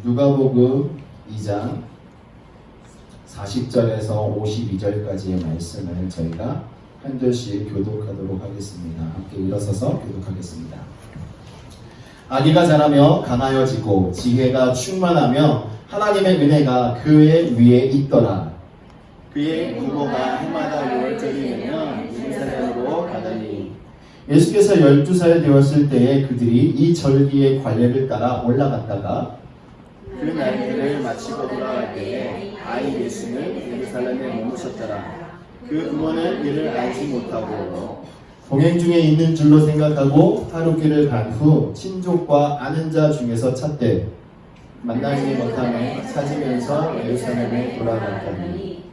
누가복음 2장 40절에서 52절까지의 말씀을 저희가 한 절씩 교독하도록 하겠습니다. 함께 일어서서 교독하겠습니다. 아기가 자라며 강하여지고 지혜가 충만하며 하나님의 은혜가 그의 위에 있더라. 그의 부모가 해마다 6월절이 되면 예루살렘으로 가더니 예수께서 12살 되었을 때에 그들이 이 절기의 관례를 따라 올라갔다가 그 날들을 마치고 돌아갈 때에 아이 예수는 예루살렘에 머무셨더라. 그 부모는 이를 알지 못하고 동행 중에 있는 줄로 생각하고 하루길을 간 후 친족과 아는 자 중에서 찾되 만나지 못하며 찾으면서 예루살렘에 돌아갔더니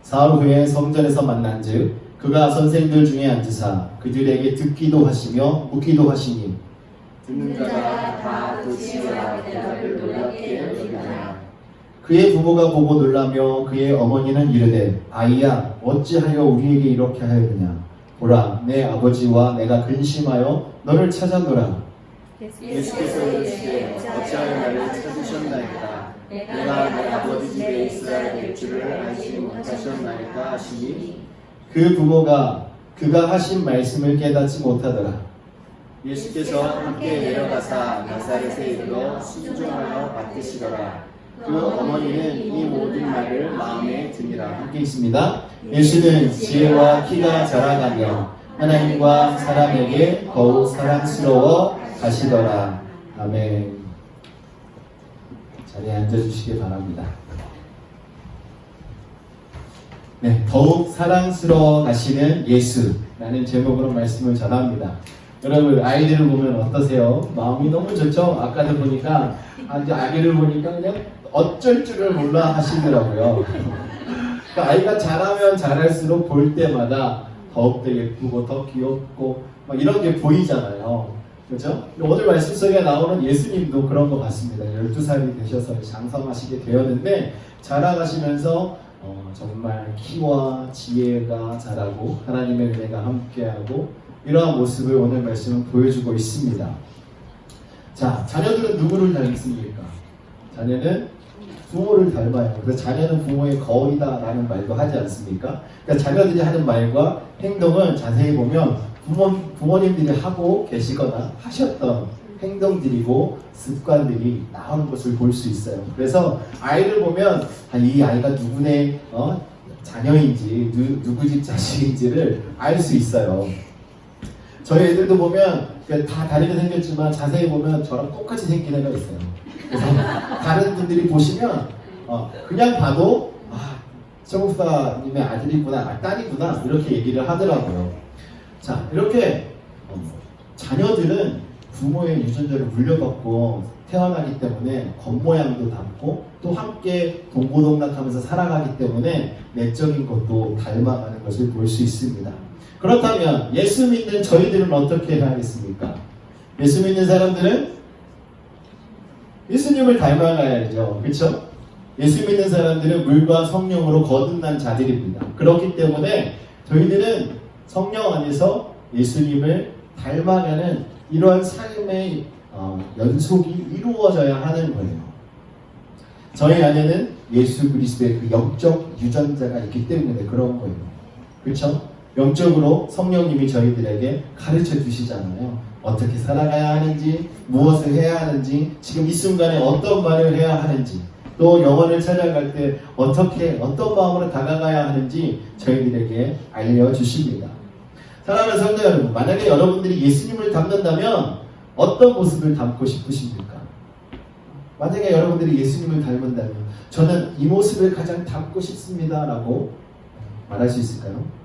사흘 후에 성전에서 만난즉 그가 선생들 중에 앉으사 그들에게 듣기도 하시며 묻기도 하시니 듣는 자가 다 그 치유라 대답을 놀랍게 여기더라. 그의 부모가 보고 놀라며 그의 어머니는 이르되 아이야 어찌하여 우리에게 이렇게 하였느냐. 보라 내 아버지와 내가 근심하여 너를 찾아노라. 예수께서 이르시되 어찌하여 나를 찾으셨나이까. 내가 내 아버지 집에 있어야 될 줄을 알지 못하셨나이까 하시니 그 부모가 그가 하신 말씀을 깨닫지 못하더라. 예수께서 함께 내려가사 나사렛에 이르러 순종하여 받으시더라. 그 어머니는 이 모든 말을 마음에 드니라. 함께 있습니다. 예수는 지혜와 키가 자라가며 하나님과 사람에게 더욱 사랑스러워 가시더라. 아멘. 자리에 앉아주시기 바랍니다. 네, 더욱 사랑스러워 가시는 예수라는 제목으로 말씀을 전합니다. 여러분 아이들을 보면 어떠세요? 마음이 너무 좋죠? 아까도 보니까 이제 아기를 보니까 그냥 어쩔 줄을 몰라 하시더라고요. 그러니까 아이가 자라면 자랄수록 볼 때마다 더욱더 예쁘고 더 귀엽고 막 이런 게 보이잖아요. 그렇죠? 오늘 말씀 속에 나오는 예수님도 그런 것 같습니다. 12살이 되셔서 장성하시게 되었는데 자라가시면서 정말 키와 지혜가 자라고 하나님의 은혜가 함께하고 이러한 모습을 오늘 말씀은 보여주고 있습니다. 자, 자녀들은 누구를 닮습니까? 자녀는 부모를 닮아요. 그래서 자녀는 부모의 거울이다 라는 말도 하지 않습니까? 그러니까 자녀들이 하는 말과 행동을 자세히 보면 부모님들이 하고 계시거나 하셨던 행동들이고 습관들이 나오는 것을 볼 수 있어요. 그래서 아이를 보면 이 아이가 누구네 자녀인지 누구 집 자식인지를 알 수 있어요. 저희 애들도 보면 다 다르게 생겼지만 자세히 보면 저랑 똑같이 생긴 애가 있어요. 그래서 다른 분들이 보시면 그냥 봐도 최목사님의 아들이구나, 딸이구나 이렇게 얘기를 하더라고요. 자, 이렇게 자녀들은 부모의 유전자를 물려받고 태어나기 때문에 겉모양도 닮고 또 함께 동고동락하면서 살아가기 때문에 내적인 것도 닮아가는 것을 볼 수 있습니다. 그렇다면 예수 믿는 저희들은 어떻게 해야 하겠습니까? 예수 믿는 사람들은 예수님을 닮아가야죠. 그렇죠? 예수 믿는 사람들은 물과 성령으로 거듭난 자들입니다. 그렇기 때문에 저희들은 성령 안에서 예수님을 닮아가는 이러한 삶의 연속이 이루어져야 하는 거예요. 저희 안에는 예수 그리스도의 그 영적 유전자가 있기 때문에 그런 거예요. 그렇죠? 영적으로 성령님이 저희들에게 가르쳐 주시잖아요. 어떻게 살아가야 하는지, 무엇을 해야 하는지, 지금 이 순간에 어떤 말을 해야 하는지, 또 영혼을 찾아갈 때 어떻게 어떤 마음으로 다가가야 하는지 저희들에게 알려주십니다. 사랑하는 성도 여러분, 만약에 여러분들이 예수님을 닮는다면 어떤 모습을 닮고 싶으십니까? 만약에 여러분들이 예수님을 닮는다면 저는 이 모습을 가장 닮고 싶습니다 라고 말할 수 있을까요?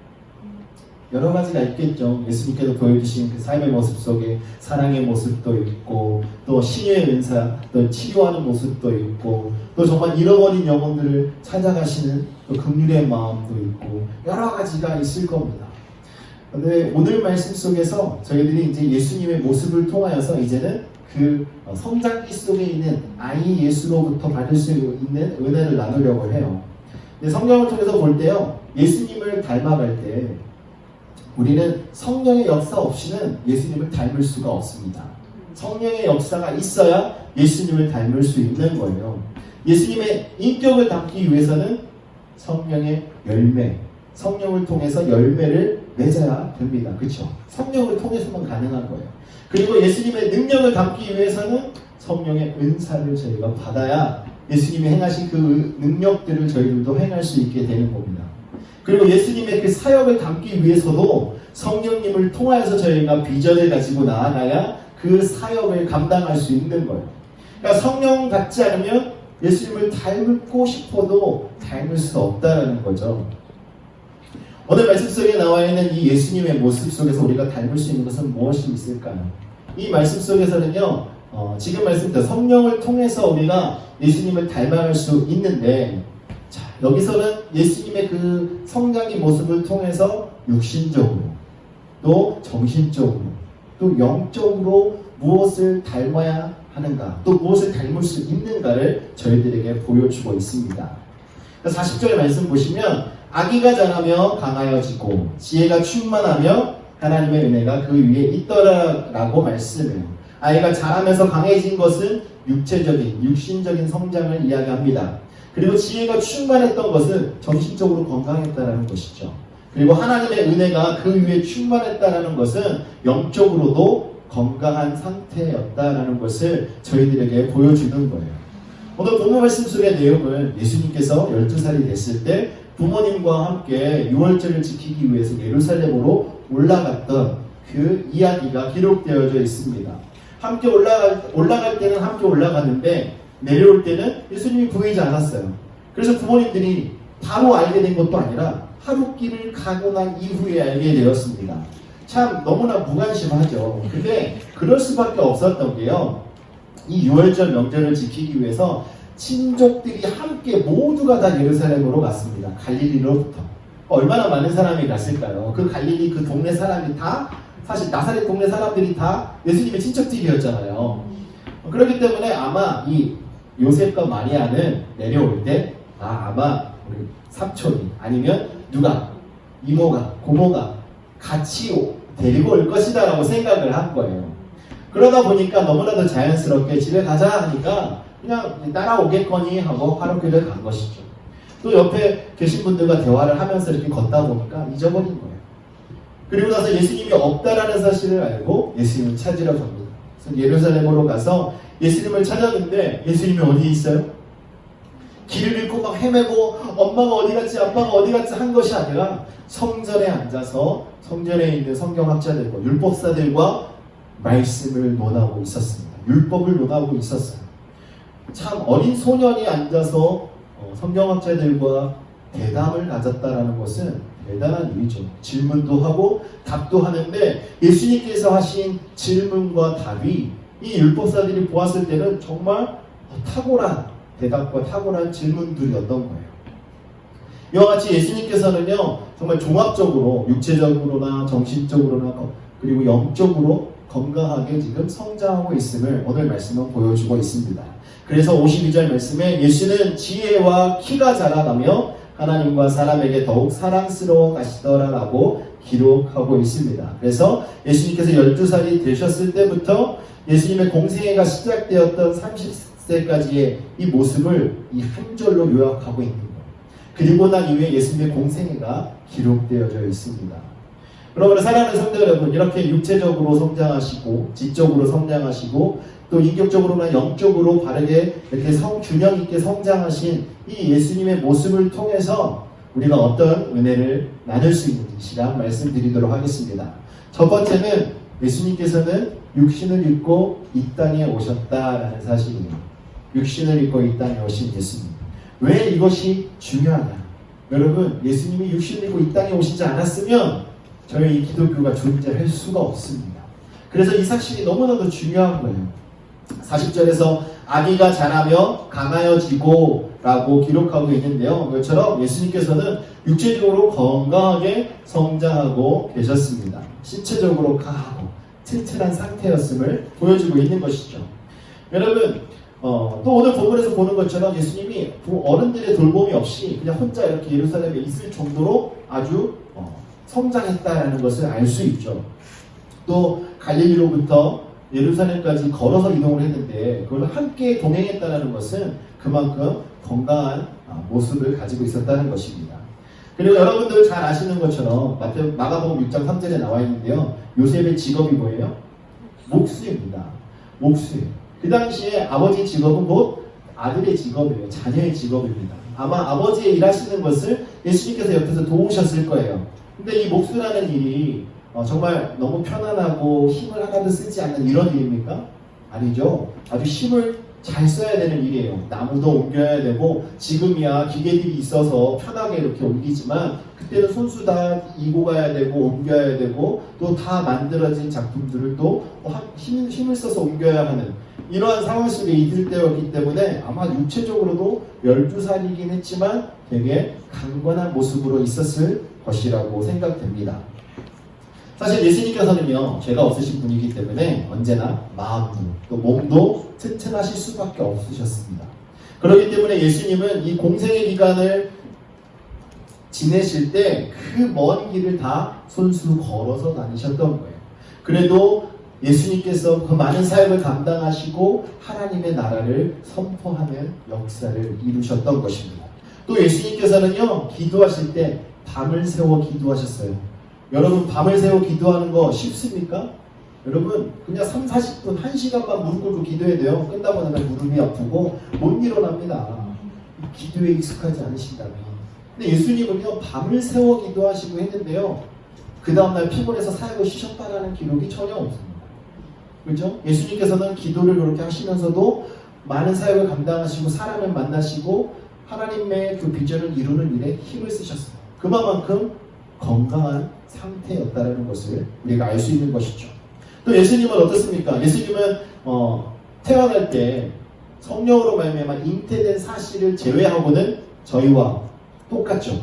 여러 가지가 있겠죠. 예수님께서 보여주신 그 삶의 모습 속에 사랑의 모습도 있고 또 신의 은사, 또 치료하는 모습도 있고 또 정말 잃어버린 영혼들을 찾아가시는 또 긍휼의 마음도 있고 여러 가지가 있을 겁니다. 그런데 오늘 말씀 속에서 저희들이 이제 예수님의 모습을 통하여서 이제는 그 성장기 속에 있는 아이 예수로부터 받을 수 있는 은혜를 나누려고 해요. 근데 성경을 통해서 볼 때요, 예수님을 닮아갈 때 우리는 성령의 역사 없이는 예수님을 닮을 수가 없습니다. 성령의 역사가 있어야 예수님을 닮을 수 있는 거예요. 예수님의 인격을 담기 위해서는 성령의 열매, 성령을 통해서 열매를 맺어야 됩니다. 그렇죠? 성령을 통해서만 가능한 거예요. 그리고 예수님의 능력을 담기 위해서는 성령의 은사를 저희가 받아야 예수님이 행하신 그 능력들을 저희들도 행할 수 있게 되는 겁니다. 그리고 예수님의 그 사역을 담기 위해서도 성령님을 통하여서 저희가 비전을 가지고 나아가야 그 사역을 감당할 수 있는 거예요. 그러니까 성령 같지 않으면 예수님을 닮고 싶어도 닮을 수 없다는 거죠. 오늘 말씀 속에 나와 있는 이 예수님의 모습 속에서 우리가 닮을 수 있는 것은 무엇이 있을까요? 이 말씀 속에서는요, 지금 말씀드린 성령을 통해서 우리가 예수님을 닮아갈 수 있는데, 자, 여기서는 예수님의 그 성장의 모습을 통해서 육신적으로, 또 정신적으로, 또 영적으로 무엇을 닮아야 하는가, 또 무엇을 닮을 수 있는가를 저희들에게 보여주고 있습니다. 40절 말씀 보시면 아기가 자라며 강하여지고 지혜가 충만하며 하나님의 은혜가 그 위에 있더라라고 말씀해요. 아이가 자라면서 강해진 것은 육체적인, 육신적인 성장을 이야기합니다. 그리고 지혜가 충만했던 것은 정신적으로 건강했다라는 것이죠. 그리고 하나님의 은혜가 그 위에 충만했다라는 것은 영적으로도 건강한 상태였다라는 것을 저희들에게 보여주는 거예요. 오늘 본문 말씀 속의 내용은 예수님께서 12살이 됐을 때 부모님과 함께 유월절을 지키기 위해서 예루살렘으로 올라갔던 그 이야기가 기록되어져 있습니다. 함께 올라갈 때는 함께 올라갔는데 내려올 때는 예수님이 보이지 않았어요. 그래서 부모님들이 바로 알게 된 것도 아니라 하루 길을 가고 난 이후에 알게 되었습니다. 참 너무나 무관심하죠. 근데 그럴 수밖에 없었던 게요, 이 유월절 명절을 지키기 위해서 친족들이 함께 모두가 다 예루살렘으로 갔습니다. 갈릴리로부터. 얼마나 많은 사람이 갔을까요? 그 갈릴리 그 동네 사람이 다, 사실 나사렛 동네 사람들이 다 예수님의 친척들이었잖아요. 그렇기 때문에 아마 이 요셉과 마리아는 내려올 때 아마 우리 삼촌이 아니면 누가 이모가 고모가 같이 데리고 올 것이다 라고 생각을 한 거예요. 그러다 보니까 너무나도 자연스럽게 집에 가자 하니까 그냥 따라오겠거니 하고 하루길을 간 것이죠. 또 옆에 계신 분들과 대화를 하면서 이렇게 걷다 보니까 잊어버린 거예요. 그리고 나서 예수님이 없다라는 사실을 알고 예수님을 찾으러 갑니다. 그래서 예루살렘으로 가서 예수님을 찾았는데 예수님이 어디 있어요? 길을 잃고 막 헤매고 엄마가 어디 갔지 아빠가 어디 갔지 한 것이 아니라 성전에 앉아서 성전에 있는 성경학자들과 율법사들과 말씀을 논하고 있었습니다. 율법을 논하고 있었어요. 참 어린 소년이 앉아서 성경학자들과 대담을 가졌다라는 것은 대단한 일이죠. 질문도 하고 답도 하는데 예수님께서 하신 질문과 답이 이 율법사들이 보았을 때는 정말 탁월한 대답과 탁월한 질문들이었던 거예요. 이와 같이 예수님께서는요, 정말 종합적으로 육체적으로나 정신적으로나 그리고 영적으로 건강하게 지금 성장하고 있음을 오늘 말씀은 보여주고 있습니다. 그래서 52절 말씀에 예수는 지혜와 키가 자라나며 하나님과 사람에게 더욱 사랑스러워 가시더라라고 기록하고 있습니다. 그래서 예수님께서 12살이 되셨을 때부터 예수님의 공생애가 시작되었던 30세까지의 이 모습을 이 한 절로 요약하고 있는 거예요. 그리고 난 이후에 예수님의 공생애가 기록되어져 있습니다. 그러므로 사랑하는 성도 여러분, 이렇게 육체적으로 성장하시고 지적으로 성장하시고 또 인격적으로나 영적으로 바르게 이렇게 균형 있게 성장하신 이 예수님의 모습을 통해서 우리가 어떤 은혜를 나눌 수 있는지 시간 말씀드리도록 하겠습니다. 첫 번째는 예수님께서는 육신을 입고 이 땅에 오셨다라는 사실이에요. 육신을 입고 이 땅에 오신 예수님. 왜 이것이 중요하냐? 여러분, 예수님이 육신을 입고 이 땅에 오시지 않았으면 저희 이 기독교가 존재할 수가 없습니다. 그래서 이 사실이 너무나도 중요한 거예요. 40절에서 아기가 자라며 강하여지고 라고 기록하고 있는데요. 이것처럼 예수님께서는 육체적으로 건강하게 성장하고 계셨습니다. 신체적으로 강하고 튼튼한 상태였음을 보여주고 있는 것이죠. 여러분, 또 오늘 본문에서 보는 것처럼 예수님이 어른들의 돌봄이 없이 그냥 혼자 이렇게 예루살렘에 있을 정도로 아주 성장했다는 것을 알 수 있죠. 또 갈릴리로부터 예루살렘까지 걸어서 이동을 했는데 그걸 함께 동행했다는 것은 그만큼 건강한 모습을 가지고 있었다는 것입니다. 그리고 여러분들 잘 아시는 것처럼 마가복음 6장 3절에 나와 있는데요. 요셉의 직업이 뭐예요? 목수입니다. 목수. 그 당시에 아버지 직업은 곧 아들의 직업이에요. 자녀의 직업입니다. 아마 아버지의 일하시는 것을 예수님께서 옆에서 도우셨을 거예요. 근데 이 목수라는 일이 정말 너무 편안하고 힘을 하나도 쓰지 않는 이런 일입니까? 아니죠. 아주 힘을 잘 써야 되는 일이에요. 나무도 옮겨야 되고 지금이야 기계들이 있어서 편하게 이렇게 옮기지만 그때는 손수 다 이고 가야 되고 옮겨야 되고 또 다 만들어진 작품들을 또 힘을 써서 옮겨야 하는 이러한 상황 속에 있을 때였기 때문에 아마 육체적으로도 12살이긴 했지만 되게 강건한 모습으로 있었을 것이라고 생각됩니다. 사실 예수님께서는요, 죄가 없으신 분이기 때문에 언제나 마음도 또 몸도 튼튼하실 수밖에 없으셨습니다. 그렇기 때문에 예수님은 이 공생의 기간을 지내실 때 그 먼 길을 다 손수 걸어서 다니셨던 거예요. 그래도 예수님께서 그 많은 사역을 감당하시고 하나님의 나라를 선포하는 역사를 이루셨던 것입니다. 또 예수님께서는요, 기도하실 때 밤을 새워 기도하셨어요. 여러분 밤을 새워 기도하는 거 쉽습니까? 여러분 그냥 3, 40분, 1시간만 무릎 꿇고 기도해야 돼요. 끝나고 나면 무릎이 아프고 못 일어납니다. 기도에 익숙하지 않으신다면. 근데 예수님은요 밤을 새워 기도하시고 했는데요. 그 다음날 피곤해서 사역을 쉬셨다라는 기록이 전혀 없습니다. 그렇죠? 예수님께서는 기도를 그렇게 하시면서도 많은 사역을 감당하시고 사람을 만나시고 하나님의 그 비전을 이루는 일에 힘을 쓰셨어요. 그만큼 건강한 상태였다는 것을 우리가 알 수 있는 것이죠. 또 예수님은 어떻습니까? 예수님은 태어날 때 성령으로 말미암아 잉태된 사실을 제외하고는 저희와 똑같죠.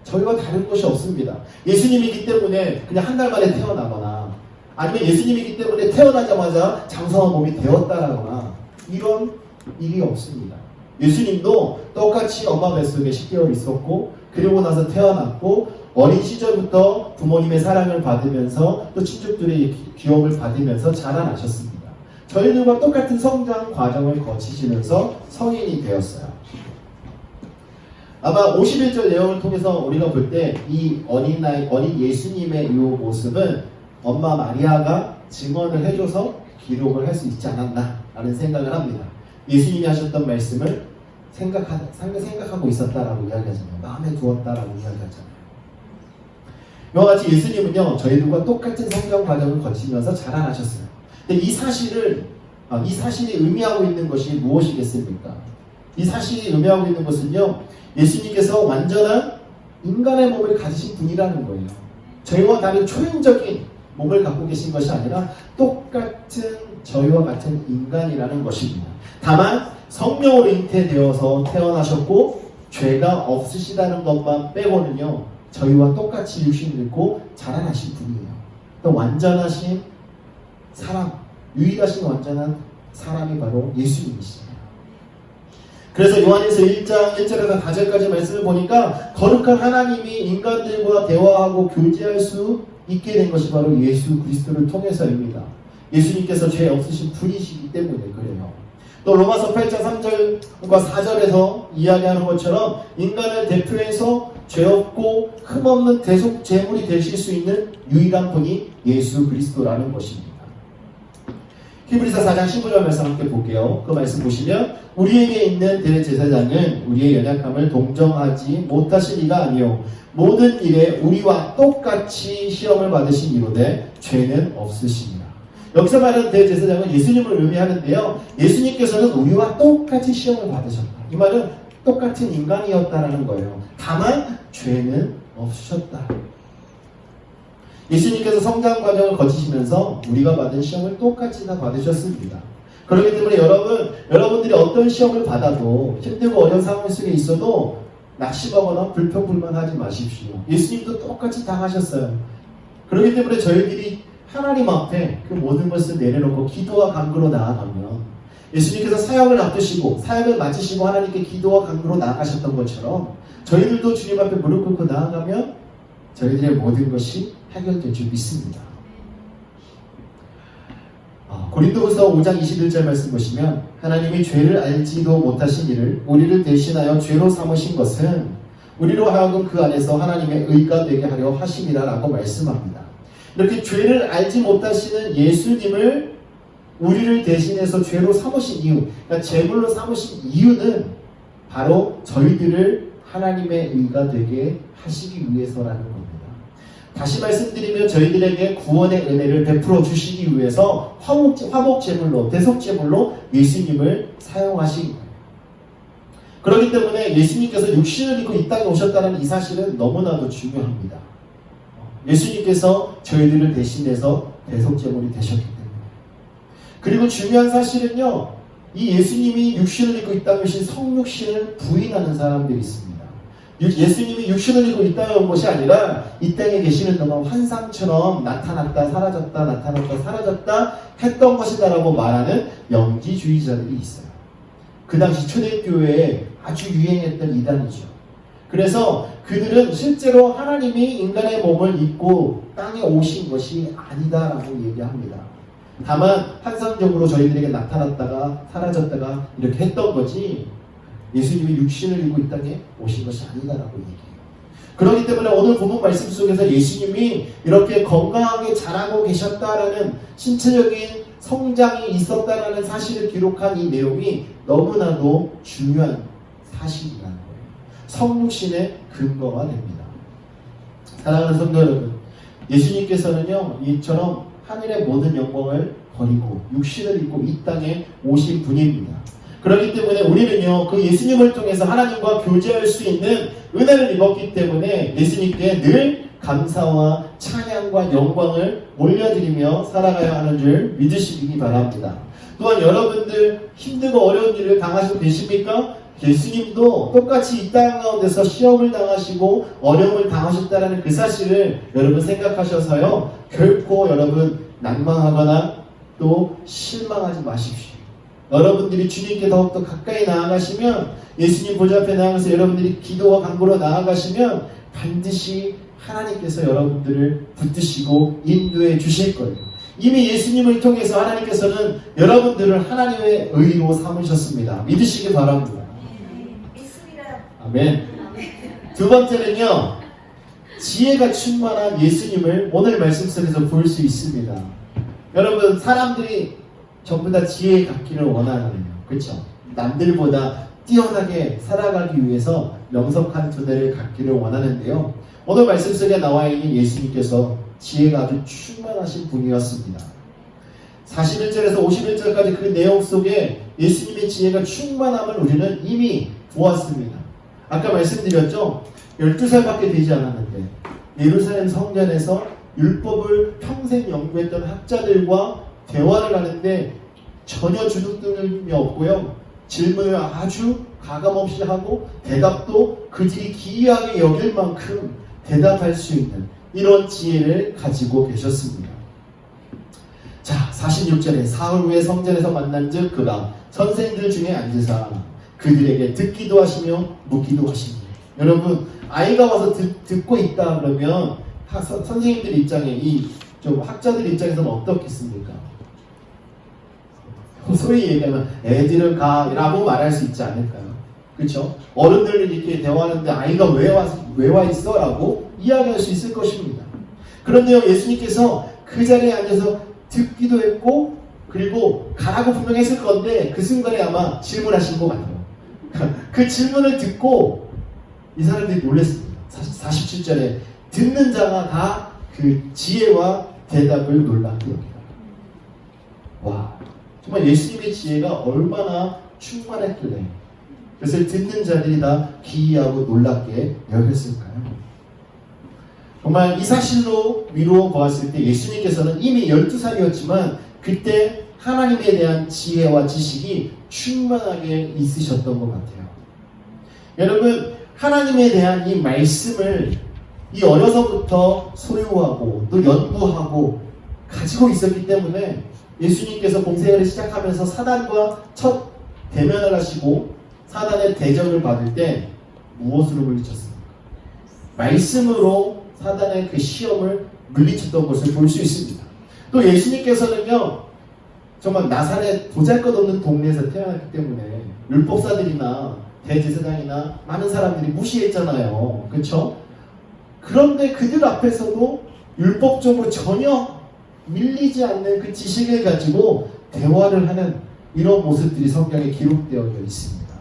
저희와 다른 것이 없습니다. 예수님이기 때문에 그냥 한 달 만에 태어나거나 아니면 예수님이기 때문에 태어나자마자 장성한 몸이 되었다거나 이런 일이 없습니다. 예수님도 똑같이 엄마 뱃속에 10개월 있었고 그리고 나서 태어났고 어린 시절부터 부모님의 사랑을 받으면서 또 친족들의 귀여움을 받으면서 자라나셨습니다. 저희들과 똑같은 성장 과정을 거치시면서 성인이 되었어요. 아마 51절 내용을 통해서 우리가 볼 때 이 어린 예수님의 이 모습은 엄마 마리아가 증언을 해줘서 기록을 할 수 있지 않았나 라는 생각을 합니다. 예수님이 하셨던 말씀을 생각하고 있었다라고 이야기하잖아요. 마음에 두었다라고 이야기하잖아요. 이와 같이 예수님은요 저희들과 똑같은 성장 과정을 거치면서 자라나셨어요. 근데 이 사실이 의미하고 있는 것이 무엇이겠습니까? 이 사실이 의미하고 있는 것은요 예수님께서 완전한 인간의 몸을 가지신 분이라는 거예요. 저희와 다른 초인적인 몸을 갖고 계신 것이 아니라 똑같은 저희와 같은 인간이라는 것입니다. 다만 성령으로 잉태되어서 태어나셨고 죄가 없으시다는 것만 빼고는요 저희와 똑같이 육신을 입고 자라나신 분이에요. 또 완전하신 사람, 유일하신 완전한 사람이 바로 예수님이시잖아요. 그래서 요한일서 1장 1절에서 4절까지 말씀을 보니까 거룩한 하나님이 인간들과 대화하고 교제할 수 있게 된 것이 바로 예수 그리스도를 통해서입니다. 예수님께서 죄 없으신 분이시기 때문에 그래요. 또 로마서 8장 3절과 4절에서 이야기하는 것처럼 인간을 대표해서 죄 없고 흠없는 대속 제물이 되실 수 있는 유일한 분이 예수 그리스도라는 것입니다. 히브리서 4장 15절 말씀 함께 볼게요. 그 말씀 보시면 우리에게 있는 대제사장은 우리의 연약함을 동정하지 못하실 이가 아니요 모든 일에 우리와 똑같이 시험을 받으신 이로되 죄는 없으시니라. 여기서 말하는 대제사장은 예수님을 의미하는데요. 예수님께서는 우리와 똑같이 시험을 받으셨다. 이 말은 똑같은 인간이었다라는 거예요. 다만 죄는 없으셨다. 예수님께서 성장 과정을 거치시면서 우리가 받은 시험을 똑같이 다 받으셨습니다. 그렇기 때문에 여러분들이 어떤 시험을 받아도 힘들고 어려운 상황 속에 있어도 낙심하거나 불평불만하지 마십시오. 예수님도 똑같이 당하셨어요. 그렇기 때문에 저희들이 하나님 앞에 그 모든 것을 내려놓고 기도와 간구로 나아가면 예수님께서 사역을 앞두시고 사역을 마치시고 하나님께 기도와 간구로 나아가셨던 것처럼 저희들도 주님 앞에 무릎 꿇고 나아가면 저희들의 모든 것이 해결될 줄 믿습니다. 고린도후서 5장 21절 말씀 보시면 하나님이 죄를 알지도 못하신 이를 우리를 대신하여 죄로 삼으신 것은 우리로 하여금 그 안에서 하나님의 의가 되게 하려 하심이라 라고 말씀합니다. 이렇게 죄를 알지 못하시는 예수님을 우리를 대신해서 죄로 삼으신 이유, 그러니까 제물로 삼으신 이유는 바로 저희들을 하나님의 의가 되게 하시기 위해서라는 겁니다. 다시 말씀드리면 저희들에게 구원의 은혜를 베풀어 주시기 위해서 화목제물로, 대속제물로 예수님을 사용하신 거예요. 그렇기 때문에 예수님께서 육신을 입고 이 땅에 오셨다는 이 사실은 너무나도 중요합니다. 예수님께서 저희들을 대신해서 대속제물이 되셨기 때문에. 그리고 중요한 사실은요, 이 예수님이 육신을 입고 이 땅에 오신 성육신을 부인하는 사람들이 있습니다. 예수님이 육신을 입고 이 땅에 온 것이 아니라 이 땅에 계시는 동안 환상처럼 나타났다 사라졌다 나타났다 사라졌다 했던 것이다라고 말하는 영지주의자들이 있어요. 그 당시 초대교회에 아주 유행했던 이단이죠. 그래서 그들은 실제로 하나님이 인간의 몸을 입고 땅에 오신 것이 아니다라고 얘기합니다. 다만 환상적으로 저희들에게 나타났다가 사라졌다가 이렇게 했던 거지 예수님이 육신을 입고 이 땅에 오신 것이 아니다라고 얘기해요. 그렇기 때문에 오늘 본문 말씀 속에서 예수님이 이렇게 건강하게 자라고 계셨다라는 신체적인 성장이 있었다라는 사실을 기록한 이 내용이 너무나도 중요한 사실이라는 거예요. 성육신의 근거가 됩니다. 사랑하는 성도 여러분, 예수님께서는요 이처럼 하늘의 모든 영광을 버리고 육신을 입고 이 땅에 오신 분입니다. 그렇기 때문에 우리는요 그 예수님을 통해서 하나님과 교제할 수 있는 은혜를 입었기 때문에 예수님께 늘 감사와 찬양과 영광을 올려드리며 살아가야 하는 줄 믿으시기 바랍니다. 또한 여러분들 힘들고 어려운 일을 당하시고 계십니까? 예수님도 똑같이 이 땅 가운데서 시험을 당하시고 어려움을 당하셨다는 그 사실을 여러분 생각하셔서요 결코 여러분 난망하거나 또 실망하지 마십시오. 여러분들이 주님께 더욱더 가까이 나아가시면 예수님 보좌 앞에 나아가서 여러분들이 기도와 간구로 나아가시면 반드시 하나님께서 여러분들을 붙드시고 인도해 주실 거예요. 이미 예수님을 통해서 하나님께서는 여러분들을 하나님의 의로 삼으셨습니다. 믿으시기 바랍니다. 아멘. 두 번째는요, 지혜가 충만한 예수님을 오늘 말씀 속에서 볼 수 있습니다. 여러분, 사람들이 전부 다 지혜 갖기를 원하는, 그렇죠? 남들보다 뛰어나게 살아가기 위해서 명석한 두뇌를 갖기를 원하는데요. 오늘 말씀 속에 나와 있는 예수님께서 지혜가 아주 충만하신 분이었습니다. 41절에서 51절까지 그 내용 속에 예수님의 지혜가 충만함을 우리는 이미 보았습니다. 아까 말씀드렸죠? 12살밖에 되지 않았는데 예루살렘 성전에서 율법을 평생 연구했던 학자들과 대화를 하는데 전혀 주눅들림이 없고요. 질문을 아주 가감없이 하고 대답도 그들이 기이하게 여길 만큼 대답할 수 있는 이런 지혜를 가지고 계셨습니다. 자, 46절에 사흘 후에 성전에서 만난즉 그가 선생들 중에 앉으사 그들에게 듣기도 하시며 묻기도 하시니. 여러분, 아이가 와서 듣고 있다 그러면 선생님들 입장에 이 좀 학자들 입장에서는 어떻겠습니까? 소위 얘기하면 애들은 가라고 말할 수 있지 않을까요? 그렇죠? 어른들은 이렇게 대화하는데 아이가 왜 와 있어? 라고 이야기할 수 있을 것입니다. 그런데요, 예수님께서 그 자리에 앉아서 듣기도 했고 그리고 가라고 분명히 했을 건데 그 순간에 아마 질문하신 것 같아요. 그 질문을 듣고 이 사람들이 놀랐습니다. 47절에 듣는 자가 다 그 지혜와 대답을 놀랍게 여기다. 와, 정말 예수님의 지혜가 얼마나 충만했길래 그래서 듣는 자들이 다 기이하고 놀랍게 여겼을까요? 정말 이 사실로 미루어 보았을 때 예수님께서는 이미 12살이었지만 그때 하나님에 대한 지혜와 지식이 충만하게 있으셨던 것 같아요. 여러분, 하나님에 대한 이 말씀을 이 어려서부터 소유하고 또 연구하고 가지고 있었기 때문에 예수님께서 공생애를 시작하면서 사단과 첫 대면을 하시고 사단의 대적을 받을 때 무엇으로 물리쳤습니까? 말씀으로 사단의 그 시험을 물리쳤던 것을 볼 수 있습니다. 또 예수님께서는요, 정말 나사렛 보잘것없는 동네에서 태어났기 때문에 율법사들이나 대제사장이나 많은 사람들이 무시했잖아요. 그렇죠? 그런데 그들 앞에서도 율법적으로 전혀 밀리지 않는 그 지식을 가지고 대화를 하는 이런 모습들이 성경에 기록되어 있습니다.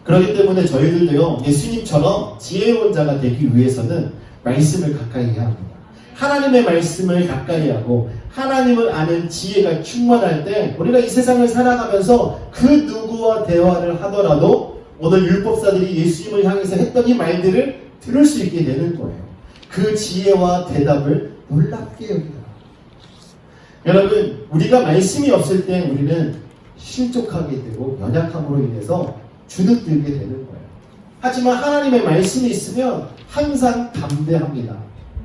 그렇기 때문에 저희들도요, 예수님처럼 지혜로운 자가 되기 위해서는 말씀을 가까이 해야 합니다. 하나님의 말씀을 가까이 하고 하나님을 아는 지혜가 충만할 때 우리가 이 세상을 살아가면서 그 누구와 대화를 하더라도 오늘 율법사들이 예수님을 향해서 했던 이 말들을 들을 수 있게 되는 거예요. 그 지혜와 대답을 놀랍게 여기다. 여러분, 우리가 말씀이 없을 때 우리는 실족하게 되고 연약함으로 인해서 주눅들게 되는 거예요. 하지만 하나님의 말씀이 있으면 항상 담대합니다.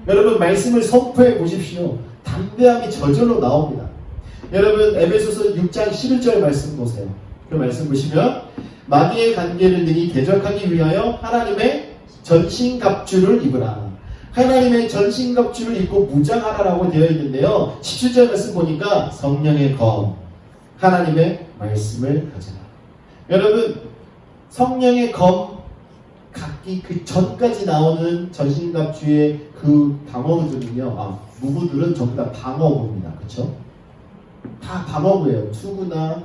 여러분, 말씀을 선포해 보십시오. 담대함이 저절로 나옵니다. 여러분, 에베소서 6장 11절 말씀 보세요. 그 말씀 보시면 마귀의 관계를 능히 대적하기 위하여 하나님의 전신갑주를 입으라. 하나님의 전신갑주를 입고 무장하라라고 되어 있는데요. 17절 말씀 보니까 성령의 검, 하나님의 말씀을 가져라. 여러분, 성령의 검, 각기 그 전까지 나오는 전신갑주의 그 방어구들은요, 무구들은 전부 다 방어구입니다. 그렇죠? 다 방어구예요. 투구나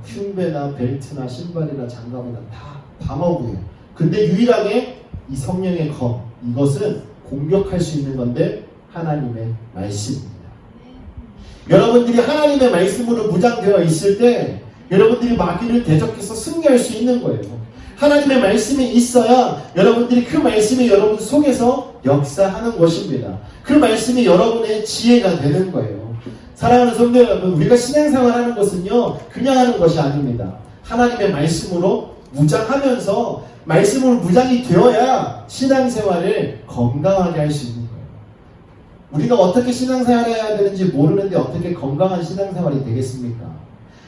흉배나 벨트나 신발이나 장갑이나 다 방어구예요. 근데 유일하게 이 성령의 검, 이것은 공격할 수 있는 건데 하나님의 말씀입니다. 여러분들이 하나님의 말씀으로 무장되어 있을 때 여러분들이 마귀를 대적해서 승리할 수 있는 거예요. 하나님의 말씀이 있어야 여러분들이 그 말씀이 여러분 속에서 역사하는 것입니다. 그 말씀이 여러분의 지혜가 되는 거예요. 사랑하는 성도 여러분, 우리가 신앙생활 하는 것은요, 그냥 하는 것이 아닙니다. 하나님의 말씀으로 무장하면서 말씀으로 무장이 되어야 신앙생활을 건강하게 할 수 있는 거예요. 우리가 어떻게 신앙생활을 해야 되는지 모르는데 어떻게 건강한 신앙생활이 되겠습니까?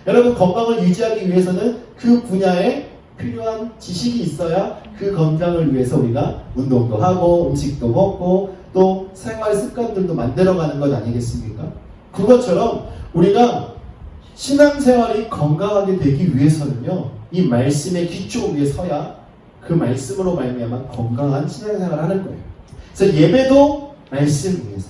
여러분, 건강을 유지하기 위해서는 그 분야에 필요한 지식이 있어야 그 건강을 위해서 우리가 운동도 하고 음식도 먹고 또 생활 습관들도 만들어가는 것 아니겠습니까? 그것처럼 우리가 신앙생활이 건강하게 되기 위해서는요, 이 말씀의 기초 위에 서야 그 말씀으로 말미암아 건강한 신앙생활을 하는 거예요. 그래서 예배도 말씀 위에서,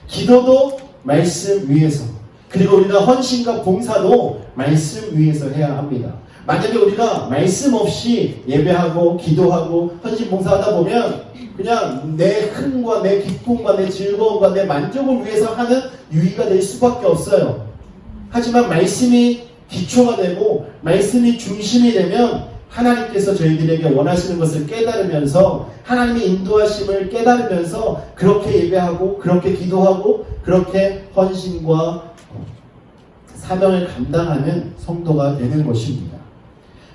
기도도 말씀 위에서, 그리고 우리가 헌신과 봉사도 말씀 위에서 해야 합니다. 만약에 우리가 말씀 없이 예배하고 기도하고 헌신 봉사하다 보면 그냥 내 흥과 내 기쁨과 내 즐거움과 내 만족을 위해서 하는 유의가 될 수밖에 없어요. 하지만 말씀이 기초가 되고 말씀이 중심이 되면 하나님께서 저희들에게 원하시는 것을 깨달으면서 하나님의 인도하심을 깨달으면서 그렇게 예배하고 그렇게 기도하고 그렇게 헌신과 사명을 감당하는 성도가 되는 것입니다.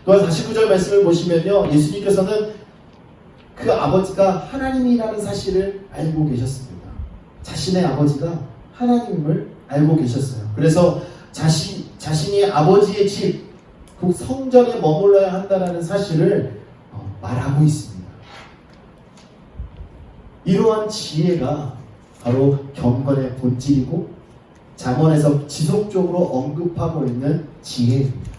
또한 49절 말씀을 보시면요, 예수님께서는 그 아버지가 하나님이라는 사실을 알고 계셨습니다. 자신의 아버지가 하나님을 알고 계셨어요. 그래서 자신이 아버지의 집, 그 성전에 머물러야 한다는 사실을 말하고 있습니다. 이러한 지혜가 바로 경건의 본질이고 잠언에서 지속적으로 언급하고 있는 지혜입니다.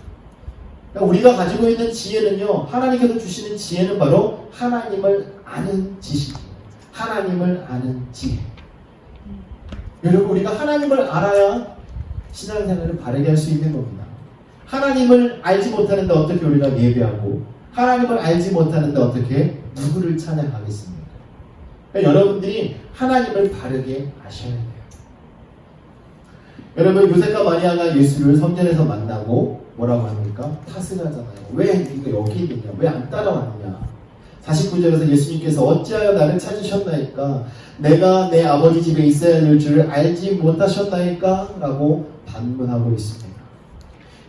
그러니까 우리가 가지고 있는 지혜는요, 하나님께서 주시는 지혜는 바로 하나님을 아는 지식이에요. 하나님을 아는 지혜. 여러분, 우리가 하나님을 알아야 신앙생활을 바르게 할 수 있는 겁니다. 하나님을 알지 못하는데 어떻게 우리가 예배하고, 하나님을 알지 못하는데 어떻게 누구를 찬양하겠습니까? 그러니까 여러분들이 하나님을 바르게 아셔야 돼요. 여러분, 요셉과 마리아가 예수를 성전에서 만나고 뭐라고 합니까? 탓을 하잖아요. 왜 네가 여기 있느냐? 왜 안 따라왔느냐? 49절에서 예수님께서 어찌하여 나를 찾으셨나이까? 내가 내 아버지 집에 있어야 될 줄 알지 못하셨나이까? 라고 반문하고 있습니다.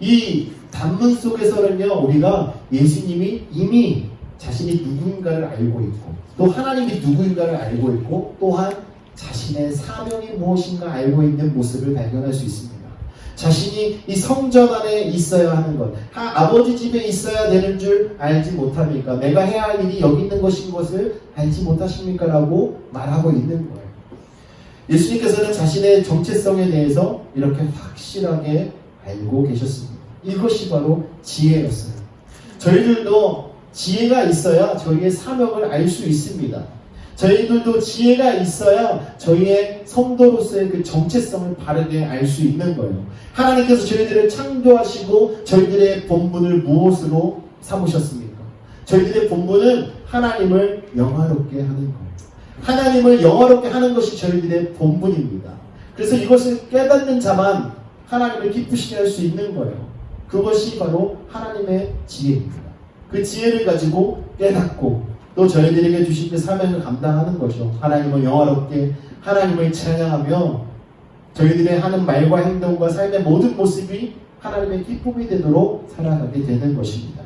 이 단문 속에서는요, 우리가 예수님이 이미 자신이 누구인가를 알고 있고 또 하나님이 누구인가를 알고 있고 또한 자신의 사명이 무엇인가 알고 있는 모습을 발견할 수 있습니다. 자신이 이 성전 안에 있어야 하는 것, 아버지 집에 있어야 되는 줄 알지 못합니까? 내가 해야 할 일이 여기 있는 것인 것을 알지 못하십니까? 라고 말하고 있는 거예요. 예수님께서는 자신의 정체성에 대해서 이렇게 확실하게 알고 계셨습니다. 이것이 바로 지혜였어요. 저희들도 지혜가 있어야 저희의 사명을 알 수 있습니다. 저희들도 지혜가 있어야 저희의 성도로서의 그 정체성을 바르게 알 수 있는 거예요. 하나님께서 저희들을 창조하시고 저희들의 본분을 무엇으로 삼으셨습니까? 저희들의 본분은 하나님을 영화롭게 하는 거예요. 하나님을 영화롭게 하는 것이 저희들의 본분입니다. 그래서 이것을 깨닫는 자만 하나님을 기쁘시게 할 수 있는 거예요. 그것이 바로 하나님의 지혜입니다. 그 지혜를 가지고 깨닫고 또 저희들에게 주신 그 사명을 감당하는 거죠. 하나님을 영화롭게, 하나님을 찬양하며 저희들의 하는 말과 행동과 삶의 모든 모습이 하나님의 기쁨이 되도록 살아가게 되는 것입니다.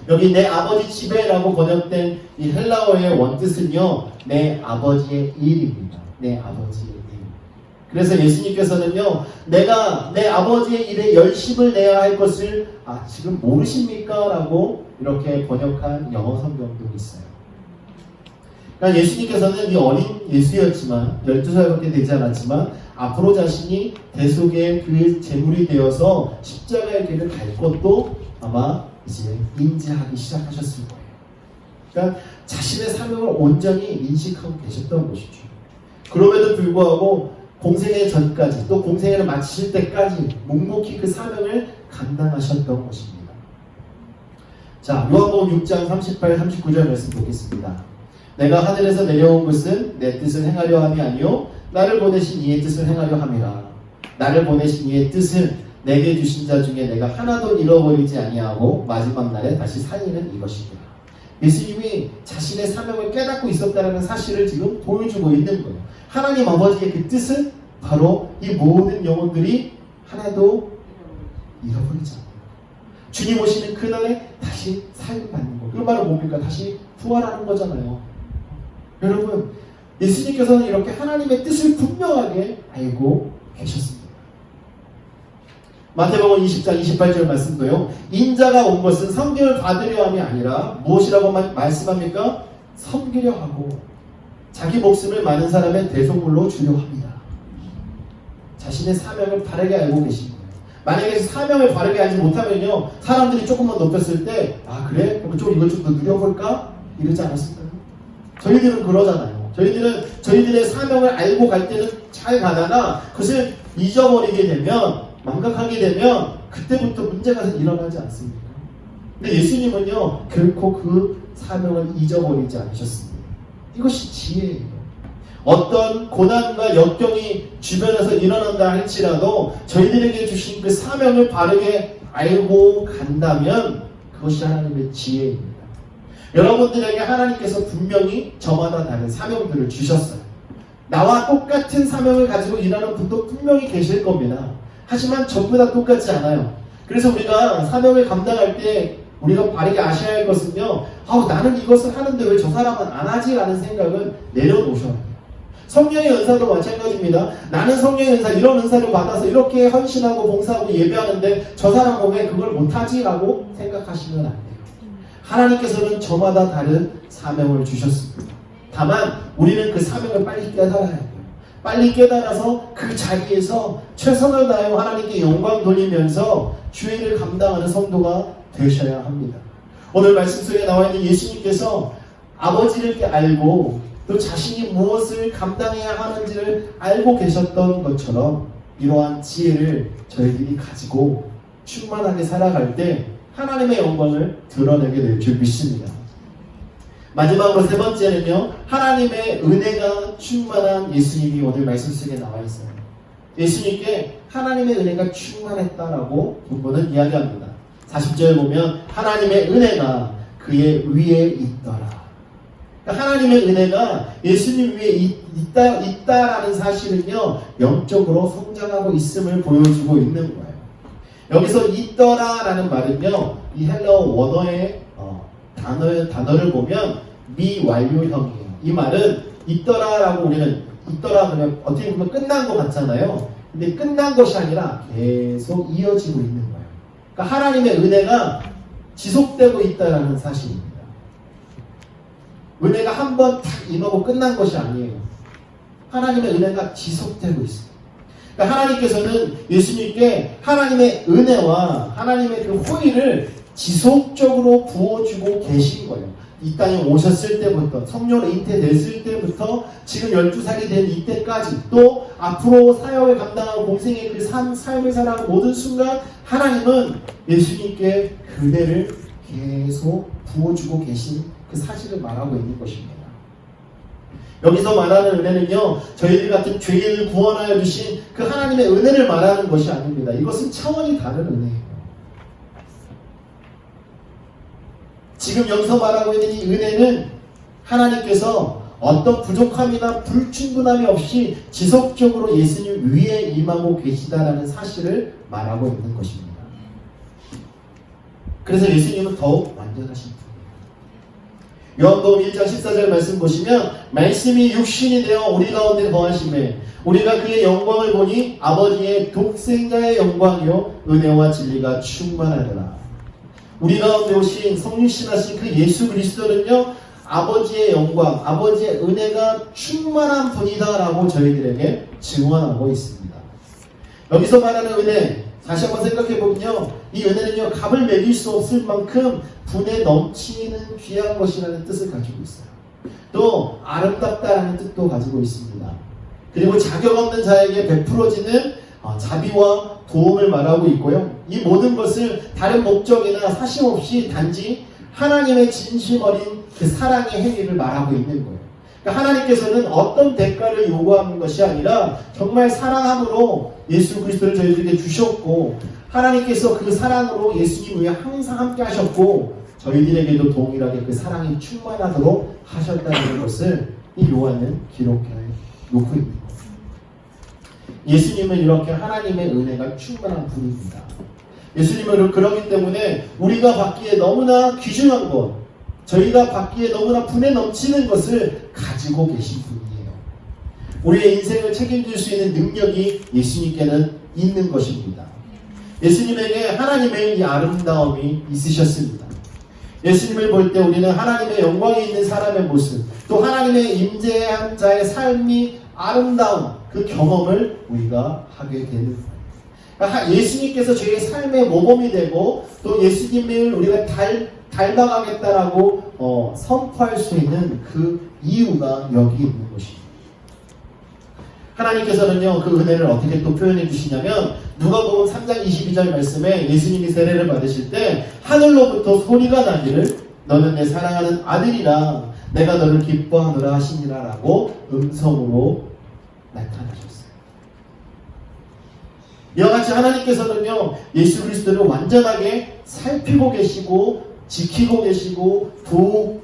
여기 내 아버지 집에라고 번역된 이 헬라어의 원뜻은요, 내 아버지의 일입니다. 내 아버지의 일. 그래서 예수님께서는요, 내가 내 아버지의 일에 열심을 내야 할 것을 지금 모르십니까? 라고 이렇게 번역한 영어 성경도 있어요. 그러니까 예수님께서는 이 어린 예수였지만 12살밖에 되지 않았지만 앞으로 자신이 대속의 그 제물이 되어서 십자가의 길을 갈 것도 아마 이제 인지하기 시작하셨을 거예요. 그러니까 자신의 사명을 온전히 인식하고 계셨던 것이죠. 그럼에도 불구하고 공생의 전까지 또 공생애를 마치실 때까지 묵묵히 그 사명을 감당하셨던 것입니다. 자, 요한복음 6장 38, 39절 말씀 보겠습니다. 내가 하늘에서 내려온 것은 내 뜻을 행하려 함이 아니요 나를 보내신 이의 뜻을 행하려 함이라. 나를 보내신 이의 뜻은 내게 주신 자 중에 내가 하나도 잃어버리지 아니하고 마지막 날에 다시 살리는 이것이니라. 예수님이 자신의 사명을 깨닫고 있었다는 사실을 지금 보여주고 있는 거예요. 하나님 아버지의 그 뜻은 바로 이 모든 영혼들이 하나도 잃어버리지 않아요. 주님 오시는 그날에 다시 살림받는 거. 그 말은 뭡니까? 다시 부활하는 거잖아요. 여러분, 예수님께서는 이렇게 하나님의 뜻을 분명하게 알고 계셨습니다. 마태복음 20장 28절 말씀도요. 인자가 온 것은 섬김을 받으려 함이 아니라 무엇이라고 말씀합니까? 섬기려 하고 자기 목숨을 많은 사람의 대속물로 주려 합니다. 자신의 사명을 바르게 알고 계신 거예요. 만약에 사명을 바르게 알지 못하면요, 사람들이 조금만 높였을 때 그래? 그럼 좀 이걸 좀 더 누려볼까? 이러지 않았을까요? 저희들은 그러잖아요. 저희들은 저희들의 사명을 알고 갈 때는 잘 가다가 그것을 잊어버리게 되면, 망각하게 되면 그때부터 문제가 일어나지 않습니까? 근데 예수님은요, 결코 그 사명을 잊어버리지 않으셨습니다. 이것이 지혜예요. 어떤 고난과 역경이 주변에서 일어난다 할지라도 저희들에게 주신 그 사명을 바르게 알고 간다면 그것이 하나님의 지혜입니다. 여러분들에게 하나님께서 분명히 저마다 다른 사명들을 주셨어요. 나와 똑같은 사명을 가지고 일하는 분도 분명히 계실 겁니다. 하지만 전부 다 똑같지 않아요. 그래서 우리가 사명을 감당할 때 우리가 바르게 아셔야 할 것은요, 나는 이것을 하는데 왜 저 사람은 안 하지? 라는 생각을 내려놓으셔야 돼요. 성령의 은사도 마찬가지입니다. 나는 성령의 은사, 이런 은사를 받아서 이렇게 헌신하고 봉사하고 예배하는데 저 사람은 왜 그걸 못하지? 라고 생각하시면 안 돼요. 하나님께서는 저마다 다른 사명을 주셨습니다. 다만 우리는 그 사명을 빨리 깨달아야 돼요. 빨리 깨달아서 그 자리에서 최선을 다하여 하나님께 영광 돌리면서 주의를 감당하는 성도가 되셔야 합니다. 오늘 말씀 속에 나와 있는 예수님께서 아버지를 알고 또 자신이 무엇을 감당해야 하는지를 알고 계셨던 것처럼 이러한 지혜를 저희들이 가지고 충만하게 살아갈 때 하나님의 영광을 드러내게 될 줄 믿습니다. 마지막으로 세 번째는요, 하나님의 은혜가 충만한 예수님이 오늘 말씀 속에 나와 있어요. 예수님께 하나님의 은혜가 충만했다라고 본문은 이야기합니다. 40절에 보면 하나님의 은혜가 그의 위에 있더라. 그러니까 하나님의 은혜가 예수님 위에 있다라는 사실은요, 영적으로 성장하고 있음을 보여주고 있는 거예요. 여기서 있더라라는 말은요, 이 헬라어 원어의 단어를 보면 미완료형이에요. 이 말은 있더라라고 우리는 있더라 그러면 어떻게 보면 끝난 것 같잖아요. 근데 끝난 것이 아니라 계속 이어지고 있는 거예요. 그러니까 하나님의 은혜가 지속되고 있다라는 사실입니다. 은혜가 한 번 탁 임하고 끝난 것이 아니에요. 하나님의 은혜가 지속되고 있습니다. 그러니까 하나님께서는 예수님께 하나님의 은혜와 하나님의 그 호의를 지속적으로 부어주고 계신 거예요. 이 땅에 오셨을 때부터, 성령으로 잉태됐을 때부터 지금 12살이 된 이때까지, 또 앞으로 사역을 감당하고 공생의 그 삶을 살아가는 모든 순간 하나님은 예수님께 그 은혜를 계속 부어주고 계신 그 사실을 말하고 있는 것입니다. 여기서 말하는 은혜는요, 저희들 같은 죄인을 구원하여 주신 그 하나님의 은혜를 말하는 것이 아닙니다. 이것은 차원이 다른 은혜예요. 지금 여기서 말하고 있는 이 은혜는 하나님께서 어떤 부족함이나 불충분함이 없이 지속적으로 예수님 위에 임하고 계시다라는 사실을 말하고 있는 것입니다. 그래서 예수님은 더욱 완전하신 분이에요. 요한복음 1장 14절 말씀 보시면 말씀이 육신이 되어 우리 가운데 거하심에 우리가 그의 영광을 보니 아버지의 독생자의 영광이요 은혜와 진리가 충만하더라. 우리 가운데 오신 성육신하신 그 예수 그리스도는요, 아버지의 영광, 아버지의 은혜가 충만한 분이다라고 저희들에게 증언하고 있습니다. 여기서 말하는 은혜, 다시 한번 생각해보면요, 이 은혜는요, 값을 매길 수 없을 만큼 분에 넘치는 귀한 것이라는 뜻을 가지고 있어요. 또 아름답다라는 뜻도 가지고 있습니다. 그리고 자격 없는 자에게 베풀어지는 자비와 도움을 말하고 있고요. 이 모든 것을 다른 목적이나 사심 없이 단지 하나님의 진심 어린 그 사랑의 행위를 말하고 있는 거예요. 그러니까 하나님께서는 어떤 대가를 요구하는 것이 아니라 정말 사랑함으로 예수 그리스도를 저희들에게 주셨고, 하나님께서 그 사랑으로 예수님 위에 항상 함께 하셨고, 저희들에게도 동일하게 그 사랑이 충만하도록 하셨다는 것을 이 요한은 기록해 놓고 있는 거예요. 예수님은 이렇게 하나님의 은혜가 충만한 분입니다. 예수님은 그렇기 때문에 우리가 받기에 너무나 귀중한 것, 저희가 받기에 너무나 분에 넘치는 것을 가지고 계신 분이에요. 우리의 인생을 책임질 수 있는 능력이 예수님께는 있는 것입니다. 예수님에게 하나님의 이 아름다움이 있으셨습니다. 예수님을 볼 때 우리는 하나님의 영광이 있는 사람의 모습, 또 하나님의 임재한 자의 삶이 아름다운 그 경험을 우리가 하게 되는 거예요. 그러니까 예수님께서 저희의 삶의 모범이 되고, 또 예수님을 우리가 닮아가겠다라고 선포할 수 있는 그 이유가 여기 있는 것입니다. 하나님께서는요, 그 은혜를 어떻게 또 표현해 주시냐면, 누가복음 3장 22절 말씀에 예수님이 세례를 받으실 때 하늘로부터 소리가 나기를 너는 내 사랑하는 아들이라 내가 너를 기뻐하노라 하시니라 라고 음성으로 나타나셨어요. 이와 같이 하나님께서는요, 예수 그리스도를 완전하게 살피고 계시고 지키고 계시고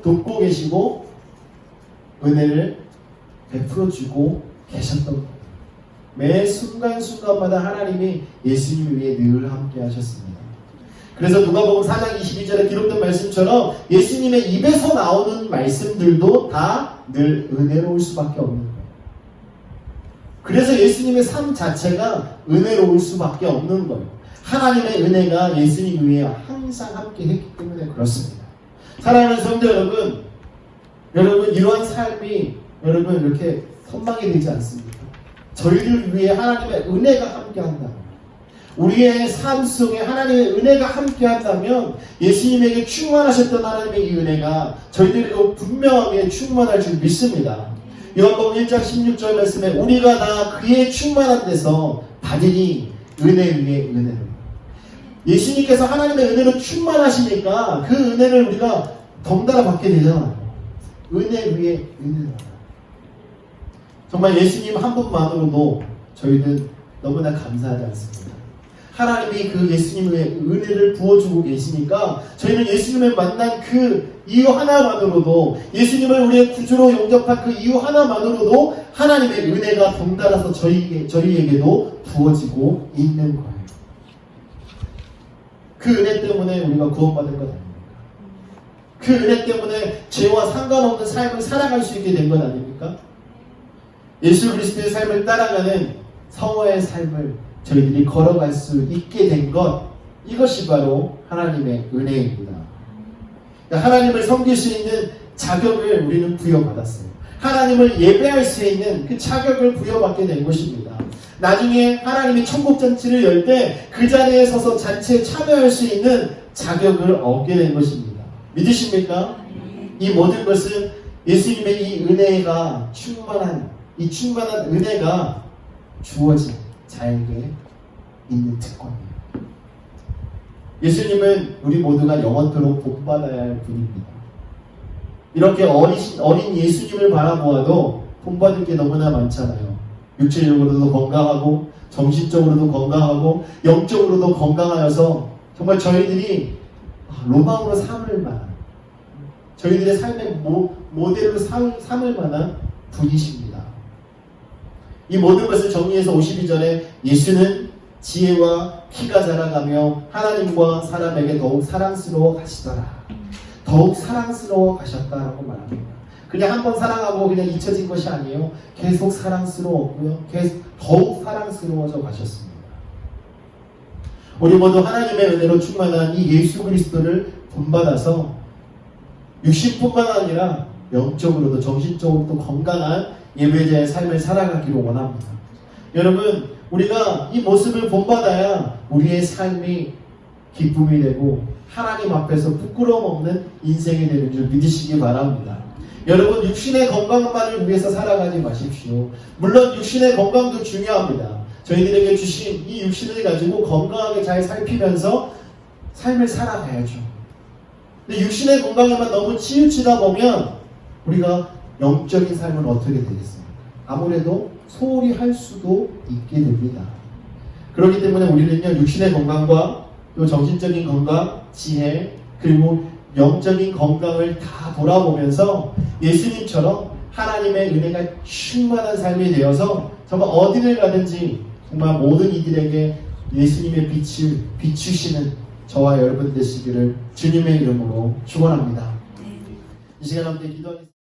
돕고 계시고 은혜를 베풀어주고 계셨던 거예요. 매 순간순간마다 하나님이 예수님 위에 늘 함께 하셨습니다. 그래서 누가복음 4장 22절에 기록된 말씀처럼 예수님의 입에서 나오는 말씀들도 다 늘 은혜로울 수밖에 없는 거예요. 그래서 예수님의 삶 자체가 은혜로울 수밖에 없는 거예요. 하나님의 은혜가 예수님 위에 항상 함께 했기 때문에 그렇습니다. 사랑하는 성도 여러분, 이러한 삶이 여러분 이렇게 선망이 되지 않습니까? 저희를 위해 하나님의 은혜가 함께 한다면, 우리의 삶 속에 하나님의 은혜가 함께 한다면 예수님에게 충만하셨던 하나님의 이 은혜가 저희들에게 분명하게 충만할 줄 믿습니다. 요한복음 1장 16절 말씀에 우리가 다 그의 충만한 데서 받으니 은혜 위에 은혜로. 예수님께서 하나님의 은혜로 충만하시니까 그 은혜를 우리가 덩달아 받게 되잖아요. 은혜 위에 은혜로. 정말 예수님 한 분만으로도 저희는 너무나 감사하지 않습니다. 하나님이 그 예수님의 은혜를 부어주고 계시니까 저희는 예수님을 만난 그 이유 하나만으로도, 예수님을 우리의 구주로 영접한 그 이유 하나만으로도 하나님의 은혜가 덩달아서 저희에게도 부어지고 있는 거예요. 그 은혜 때문에 우리가 구원받은 것 아닙니까? 그 은혜 때문에 죄와 상관없는 삶을 살아갈 수 있게 된 것 아닙니까? 예수 그리스도의 삶을 따라가는 성화의 삶을 저희들이 걸어갈 수 있게 된 것, 이것이 바로 하나님의 은혜입니다. 하나님을 섬길 수 있는 자격을 우리는 부여받았어요. 하나님을 예배할 수 있는 그 자격을 부여받게 된 것입니다. 나중에 하나님이 천국 잔치를 열 때 그 자리에 서서 잔치에 참여할 수 있는 자격을 얻게 된 것입니다. 믿으십니까? 이 모든 것은 예수님의 이 은혜가 충만한 은혜가 주어진 자에게 있는 특권이에요. 예수님은 우리 모두가 영원토록 복받아야 할 분입니다. 이렇게 어린 예수님을 바라보아도 본받을 게 너무나 많잖아요. 육체적으로도 건강하고 정신적으로도 건강하고 영적으로도 건강하여서 정말 저희들이 로망으로 삼을 만한, 저희들의 삶의 모델로 삼을 만한 분이십니다. 이 모든 것을 정리해서 52절에 예수는 지혜와 키가 자라가며 하나님과 사람에게 더욱 사랑스러워 가시더라. 더욱 사랑스러워 가셨다라고 말합니다. 그냥 한번 사랑하고 그냥 잊혀진 것이 아니에요. 계속 사랑스러웠고요. 계속 더욱 사랑스러워져 가셨습니다. 우리 모두 하나님의 은혜로 충만한 이 예수 그리스도를 본받아서 육신뿐만 아니라 영적으로도 정신적으로도 건강한 예배자의 삶을 살아가기를 원합니다. 여러분, 우리가 이 모습을 본받아야 우리의 삶이 기쁨이 되고 하나님 앞에서 부끄러움 없는 인생이 되는 줄 믿으시기 바랍니다. 여러분, 육신의 건강만을 위해서 살아가지 마십시오. 물론 육신의 건강도 중요합니다. 저희들에게 주신 이 육신을 가지고 건강하게 잘 살피면서 삶을 살아가야죠. 근데 육신의 건강에만 너무 치우치다 보면 우리가 영적인 삶은 어떻게 되겠습니까? 아무래도 소홀히 할 수도 있게 됩니다. 그렇기 때문에 우리는요, 육신의 건강과 또 정신적인 건강, 지혜, 그리고 영적인 건강을 다 돌아보면서 예수님처럼 하나님의 은혜가 충만한 삶이 되어서 정말 어디를 가든지 정말 모든 이들에게 예수님의 빛을 비추시는 저와 여러분 되시기를 주님의 이름으로 축원합니다. 이 시간 함께 기도하겠습니다.